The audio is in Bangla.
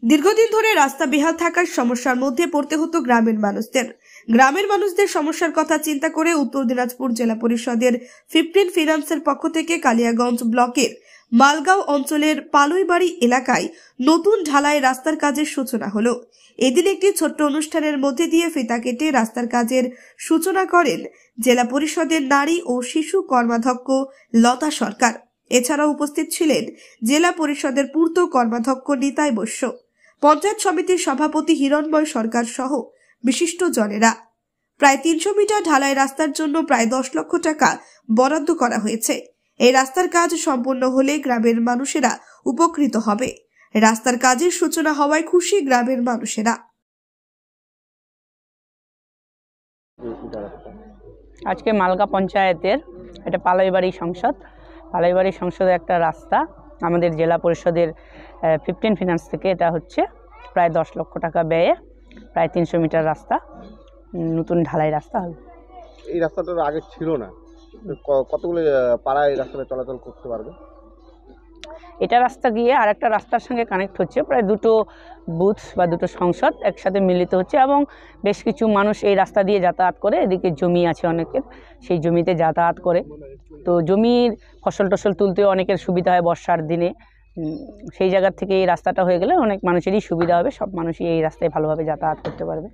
দীর্ঘদিন ধরে রাস্তা বেহাল থাকার সমস্যার মধ্যে পড়তে হতো গ্রামের মানুষদের সমস্যার কথা চিন্তা করে উত্তর দিনাজপুর জেলা পরিষদের 15 ফিনান্সের পক্ষ থেকে কালিয়াগঞ্জ ব্লকের মালগাঁও অঞ্চলের পালুইবাড়ি এলাকায় নতুন ঢালাই রাস্তার কাজের সূচনা হলো। এদিন একটি ছোট্ট অনুষ্ঠানের মধ্যে দিয়ে ফিতা কেটে রাস্তার কাজের সূচনা করেন জেলা পরিষদের নারী ও শিশু কর্মাধ্যক্ষ লতা সরকার। এছাড়াও উপস্থিত ছিলেন জেলা পরিষদের পূর্ত কর্মাধ্যক্ষ নিতাই বৈশ্য, পঞ্চায়েত সমিতির সভাপতি হিরণময় সরকার সহ বিশিষ্ট জনেরা। প্রায় 300 মিটার ঢালাই রাস্তার জন্য প্রায় 10 লক্ষ টাকা বরাদ্দ করা হয়েছে। এই রাস্তার কাজ সম্পন্ন হলে গ্রামের মানুষেরা উপকৃত হবে। রাস্তার কাজের সূচনা হওয়ায় খুশি গ্রামের মানুষেরা। আজকে মালগা পঞ্চায়েতের এটা পালুইবাড়ি সংসদে একটা রাস্তা আমাদের জেলা পরিষদের 15 ফিনান্স থেকে এটা হচ্ছে প্রায় 10 লক্ষ টাকা ব্যয়ে প্রায় 300 মিটার রাস্তা, নতুন ঢালাই রাস্তা হবে। এই রাস্তাটার আগে ছিল না, কতগুলো পাড়া এই রাস্তাটা চলাচল করতে পারবে? এটা রাস্তা গিয়ে আর একটা রাস্তার সঙ্গে কানেক্ট হচ্ছে, প্রায় দুটো বুথ বা দুটো সংসদ একসাথে মিলিত হচ্ছে এবং বেশ কিছু মানুষ এই রাস্তা দিয়ে যাতায়াত করে। এদিকে জমি আছে অনেকের, সেই জমিতে যাতায়াত করে, তো জমির ফসল টসল তুলতেও অনেকের সুবিধা হয় বর্ষার দিনে। সেই জায়গা থেকে এই রাস্তাটা হয়ে গেলে অনেক মানুষেরই সুবিধা হবে, সব মানুষই এই রাস্তায় ভালোভাবে যাতায়াত করতে পারবে।